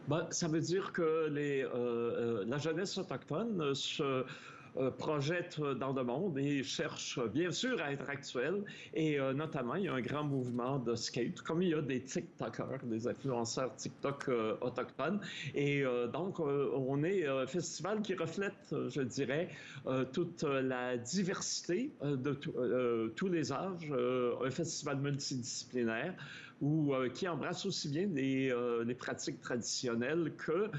Ben, ça veut dire que la jeunesse autochtone se projette dans le monde et cherche bien sûr à être actuelle. Et notamment, il y a un grand mouvement de skate, comme il y a des TikTokers, des influenceurs TikTok autochtones. Et donc, on est un festival qui reflète, je dirais, toute la diversité de tous les âges, un festival multidisciplinaire qui embrasse aussi bien les pratiques traditionnelles que,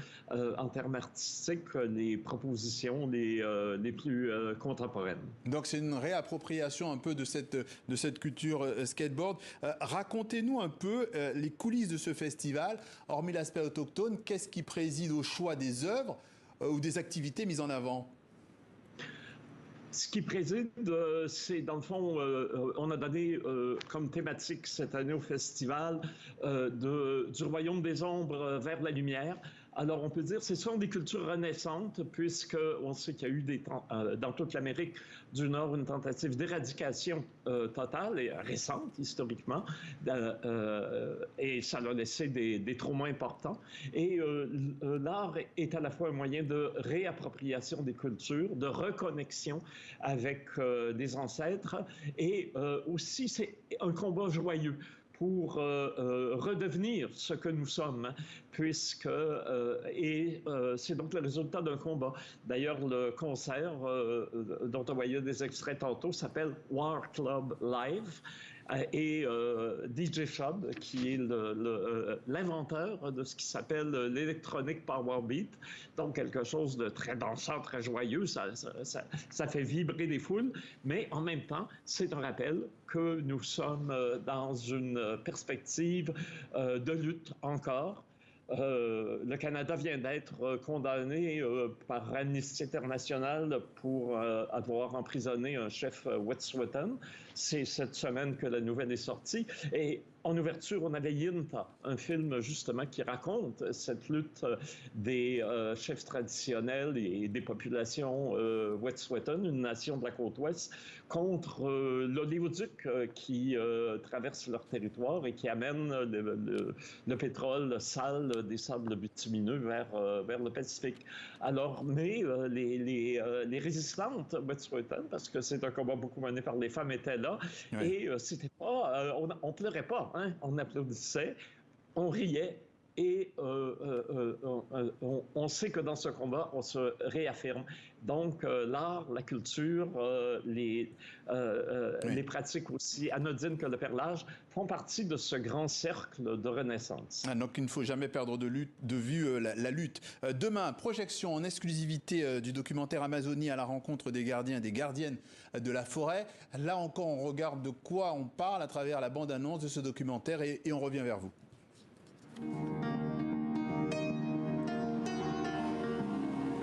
en termes artistiques, les propositions les plus contemporaines. Donc c'est une réappropriation un peu de cette culture skateboard. Racontez-nous un peu les coulisses de ce festival. Hormis l'aspect autochtone, qu'est-ce qui préside au choix des œuvres ou des activités mises en avant? Ce qui préside, c'est dans le fond, on a donné comme thématique cette année au festival du royaume des ombres vers la lumière. Alors, on peut dire que ce sont des cultures renaissantes, puisqu'on sait qu'il y a eu dans toute l'Amérique du Nord une tentative d'éradication totale et récente, historiquement, et ça a laissé des traumas importants. Et l'art est à la fois un moyen de réappropriation des cultures, de reconnexion avec des ancêtres, et aussi c'est un combat joyeux pour redevenir ce que nous sommes, c'est donc le résultat d'un combat. D'ailleurs, le concert dont on voyait des extraits tantôt s'appelle War Club Live. Et DJ Shub, qui est l'inventeur de ce qui s'appelle l'électronique power beat, donc quelque chose de très dansant, très joyeux, ça fait vibrer les foules, mais en même temps, c'est un rappel que nous sommes dans une perspective de lutte encore. Le Canada vient d'être condamné par Amnesty International pour avoir emprisonné un chef Wet'suwet'en. C'est cette semaine que la nouvelle est sortie. Et en ouverture, on avait Yinta, un film justement qui raconte cette lutte des chefs traditionnels et des populations Wet'suwet'en, une nation de la côte ouest, contre l'oléoduc qui traverse leur territoire et qui amène le pétrole sale des sables bitumineux vers le Pacifique. Alors, mais les résistantes Wet'suwet'en, parce que c'est un combat beaucoup mené par les femmes, étaient là, oui. Et c'était pas, on pleurait pas, hein? On applaudissait, on riait. Et on sait que dans ce combat, on se réaffirme. Donc, l'art, la culture, les pratiques aussi anodines que le perlage font partie de ce grand cercle de renaissance. Donc, il ne faut jamais perdre de vue la lutte. Demain, projection en exclusivité du documentaire Amazonie à la rencontre des gardiens et des gardiennes de la forêt. Là encore, on regarde de quoi on parle à travers la bande-annonce de ce documentaire et on revient vers vous.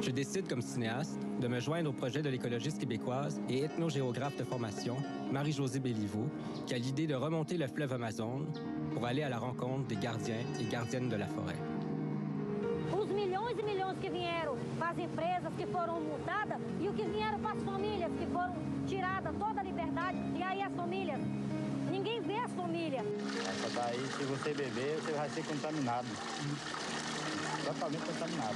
Je décide comme cinéaste de me joindre au projet de l'écologiste québécoise et ethnogéographe de formation, Marie-Josée Béliveau, qui a l'idée de remonter le fleuve Amazon pour aller à la rencontre des gardiens et gardiennes de la forêt. Os milhões e milhões que vieram para as empresas que foram multadas e o que vieram para as famílias que foram tiradas toda a liberdade. E aí as famílias? Ninguém vê as famílias. Essa daí, se você beber, você vai ser contaminado. Totalmente contaminado.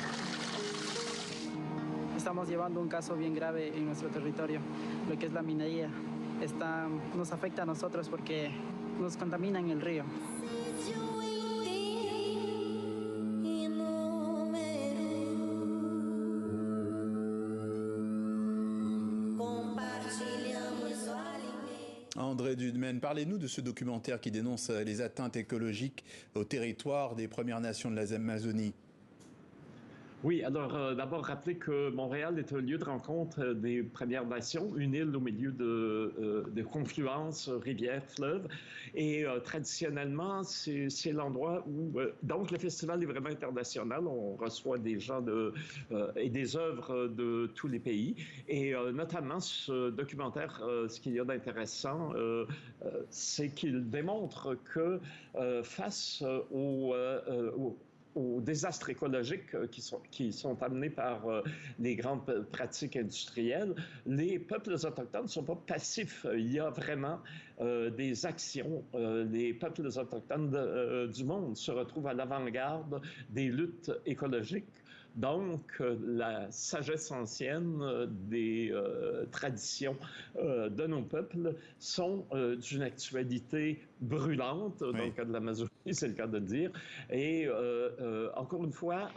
Estamos llevando un caso bien grave en nuestro territorio, lo que es la minería. Nos afecta a nosotros porque nos contaminan el río. André Dudemaine, parlez-nous de ce documentaire qui dénonce les atteintes écologiques au territoire des Premières Nations de l'Amazonie. Oui, alors d'abord rappeler que Montréal est un lieu de rencontre des Premières Nations, une île au milieu de confluences, rivières, fleuves. Et traditionnellement, c'est l'endroit où... donc, le festival est vraiment international. On reçoit des gens et des œuvres de tous les pays. Et notamment, ce documentaire, ce qu'il y a d'intéressant, c'est qu'il démontre que face aux désastres écologiques qui sont amenés par les grandes pratiques industrielles, les peuples autochtones ne sont pas passifs. Il y a vraiment des actions. Les peuples autochtones du monde se retrouvent à l'avant-garde des luttes écologiques. Donc, la sagesse ancienne des traditions de nos peuples sont d'une actualité brûlante, dans le cas de l'Amazonie, c'est le cas de le dire. Et encore une fois,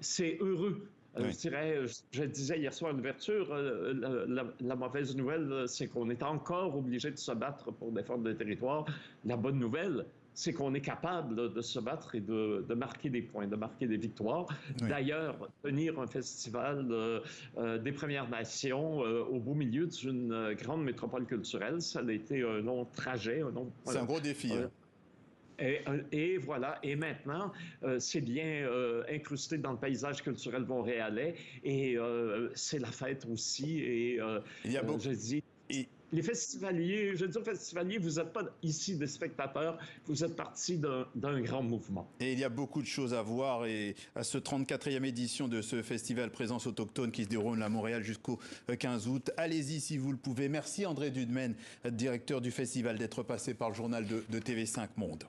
c'est heureux. Je dirais, je disais hier soir à l'ouverture, la mauvaise nouvelle, c'est qu'on est encore obligé de se battre pour défendre le territoire. La bonne nouvelle, c'est qu'on est capable de se battre et de marquer des points, de marquer des victoires. Oui. D'ailleurs, tenir un festival des Premières Nations au beau milieu d'une grande métropole culturelle, ça a été un long trajet. C'est un gros défi. Et voilà, et maintenant, c'est bien incrusté dans le paysage culturel montréalais, et c'est la fête aussi, et il y a beaucoup... je dis... Les festivaliers, je dis aux festivaliers, vous n'êtes pas ici des spectateurs, vous êtes partie d'un grand mouvement. Et il y a beaucoup de choses à voir, et à ce 34e édition de ce festival Présence autochtone qui se déroule à Montréal jusqu'au 15 août. Allez-y si vous le pouvez. Merci André Dudemaine, directeur du festival, d'être passé par le journal de TV5 Monde.